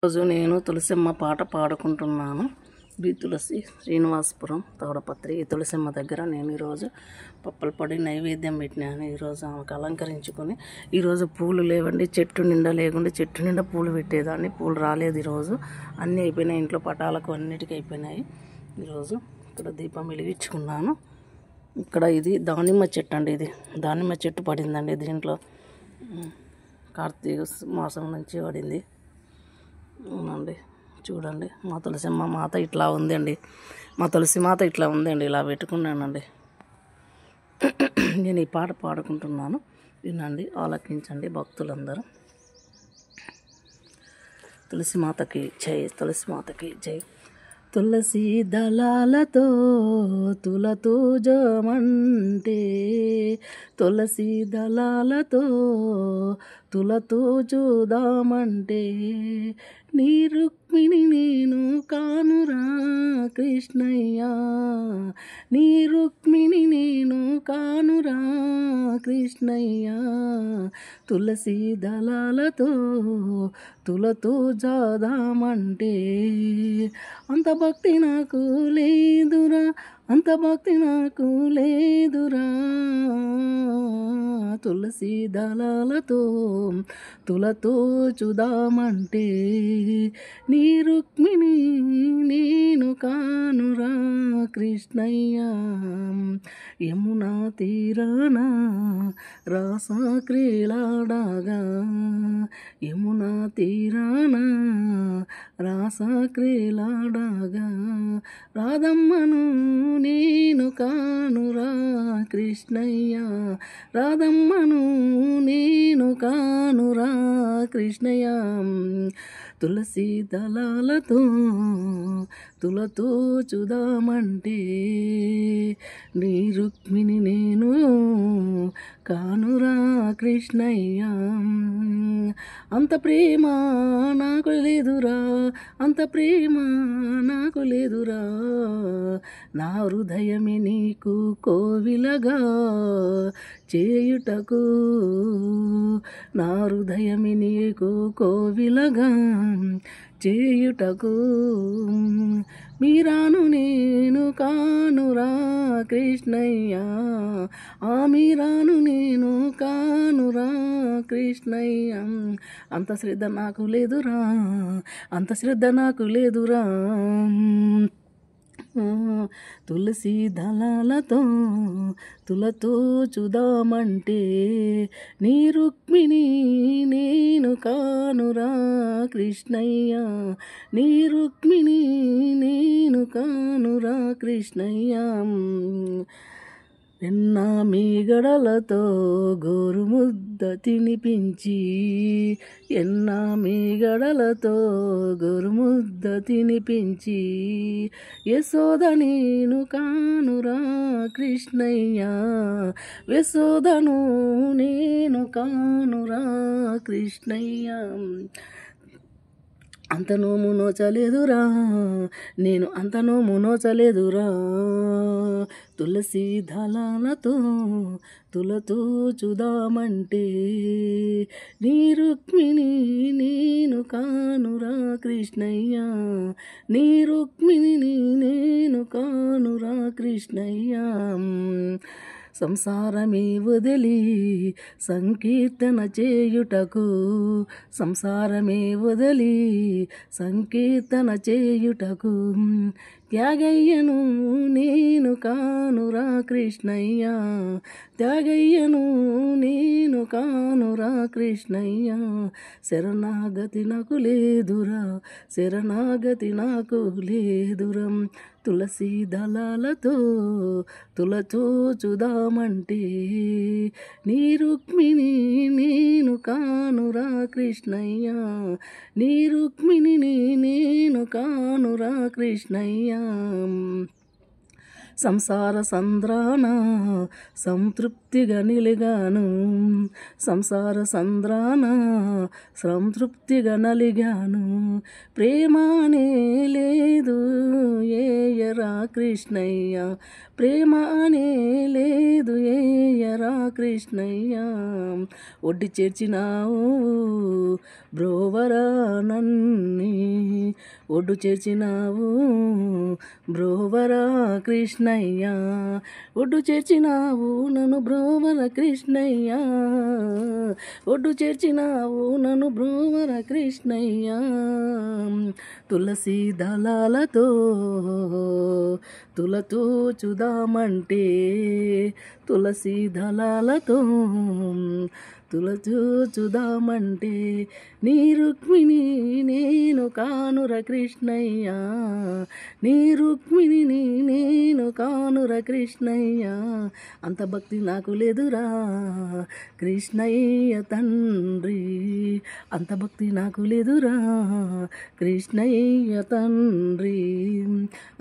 రోజు నేను తులసమ్మ పాట పాడుకుంటున్నాను. బి తులసి, శ్రీనివాసపురం, తోడపత్రి. ఈ తులసమ్మ దగ్గర నేను ఈరోజు పప్పల పొడి నైవేద్యం పెట్టినాను. ఈరోజు ఆమెకు అలంకరించుకొని, ఈరోజు పూలు లేవండి, చెట్టు నిండా లేకుంటే చెట్టు నిండా పూలు పెట్టేదాన్ని. పూలు రాలేదు ఈరోజు, అన్నీ అయిపోయినాయి, ఇంట్లో పటాలకు అన్నిటికీ అయిపోయినాయి. ఈరోజు ఇక్కడ దీపం వెలిగించుకున్నాను. ఇక్కడ ఇది దానిమ్మ చెట్టు అండి, ఇది దానిమ్మ చెట్టు పడిందండి. దీంట్లో కార్తీక మాసం నుంచి పడింది. అవునండి, చూడండి మా తులసమ్మ మాత ఇట్లా ఉందండి. మా తులసి మాత ఇట్లా ఉందండి, ఇలా పెట్టుకున్నానండి. నేను ఈ పాట పాడుకుంటున్నాను, వినండి, ఆలకించండి భక్తులందరూ. తులసి మాతకి జై, తులసి మాతకి జై. తులసి దళాలతో తులతూజమంటే, తులసి దళాలతో తులతూజుదామంటే, నీ రుక్మిణి నేను కానురా కృష్ణయ్య, నీ రుక్మిణి నేను కానురా కృష్ణయ్య, తులసి దళాలతో తులతూజాదామంటే, అంత భక్తి నాకు లేదురా, అంత భక్తి నాకు లేదురా, తులసి దళాలతో తులతూచుదామంటే, నీ రుక్మిణి నేను కానురా కృష్ణయ్య, యమునా తీరాన రాస క్రీడాడగా, యమునా తీరాన రాస క్రీడాడగా, రాధమ్మను నేను కానురా కృష్ణయ్య, రాధమ్మను నేను కానురా కృష్ణయ్య, తులసి దళాలతో తులతూచుదామంటే, నీ రుక్మిణి నేను కానురా కృష్ణయ్య, అంత ప్రేమ నాకు లేదురా, అంత ప్రేమ నాకు లేదురా, నా హృదయమే నీకు కోవిలగా చేయుటకు, నా హృదయమే నీకు కోవిలగా చేయుటకు, మీరాను నేను కానురా కృష్ణయ్య, ఆ మీరాను నేను కానురా కృష్ణయ్య, అంత శ్రద్ధ నాకు లేదురా, అంత శ్రద్ధ నాకు లేదురా, తులసి దళాలతో తులతూచుదామంటే, నీ రుక్మిణి నేను కానురా కృష్ణయ్య, నీ రుక్మిణి నేను కానురా కృష్ణయ్య, వెన్న మీగడలతో గోరుముద్ద తినిపించి, ఎన్న మీగడలతో గోరుముద్ద తినిపించి, యశోద నేను కానురా కృష్ణయ్య, యశోదను నేను కానురా కృష్ణయ్య, అంత నోము నోచలేదురా, నేను అంత నోము నోచలేదురా, తులసి దళాలతో తులతూచుదామంటే, నీ రుక్మిణి నేను కానురా కృష్ణయ్య, నీ రుక్మిణి నేను కానురా కృష్ణయ్య, సంసారమే వదిలి సంకీర్తన చేయుటకు, సంసారమే వదిలి సంకీర్తన చేయుటకు, త్యాగయ్యను నేను కానురా కృష్ణయ్య, త్యాగయ్యను నేను కానురా కృష్ణయ్య, శరణాగతి నాకు లేదురా, శరణాగతి నాకు లేదురా, తులసి దళాలతో తులతూచుదామంటే, నీ రుక్మిణి నేను కానురా కృష్ణయ్య, నీ రుక్మిణి నేను కానురా కృష్ణయ్య, సంసార సంద్రాన సంతృప్తిగా నిలిగాను, సంసార సంద్రాన సంతృప్తిగా నలిగాను, ప్రేమానే లేదు ఏయరా కృష్ణయ్య, ప్రేమానే లేదు ఏయరా కృష్ణయ్య, ఒడ్డి చేర్చినావు బ్రోవరా నన్ని ఒడ్డు చేర్చినావు బ్రోవరా కృష్ణయ్య, ఒడ్డు చేర్చినావు నన్ను బ్రోవర కృష్ణయ్య, ఒడ్డు చేర్చినావు నన్ను బ్రోవర కృష్ణయ్య. తులసి దళాలతో తులతూచుదామంటే, తులసి దళాలతో తులతూచుదామంటే, నీ రుక్మిణి నేను కానుర కృష్ణయ్య, నీ రుక్మిణిని నేను కానుర కృష్ణయ్య. అంత భక్తి నాకు లేదురా కృష్ణయ్య తండ్రి, అంత భక్తి నాకు లేదురా కృష్ణయ్య తండ్రి,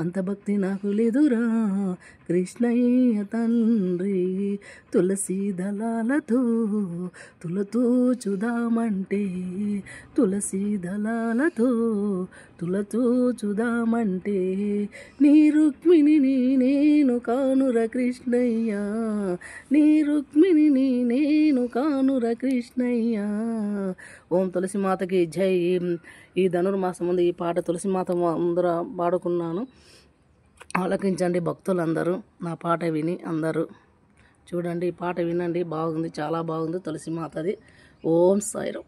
అంత భక్తి నాకు లేదురా కృష్ణయ్య తండ్రి. తులసి దళాలతో తులతూచుదామంటే, తులసి దళాలతో తులతూచుదామంటే, నీ రుక్మిణిని నేను కానుర కృష్ణయ్య, నీ రుక్మిణిని నేను కానుర కృష్ణయ్య. ఓం తులసి మాతకి జై. ఈ ధనుర్మాసం ముందు ఈ పాట తులసి మాత ముందర పాడుకున్నాను. ఆలకించండి భక్తులందరూ, నా పాట విని అందరూ చూడండి, ఈ పాట వినండి, బాగుంది, చాలా బాగుంది తులసి మాతది. ఓం సాయిరాం.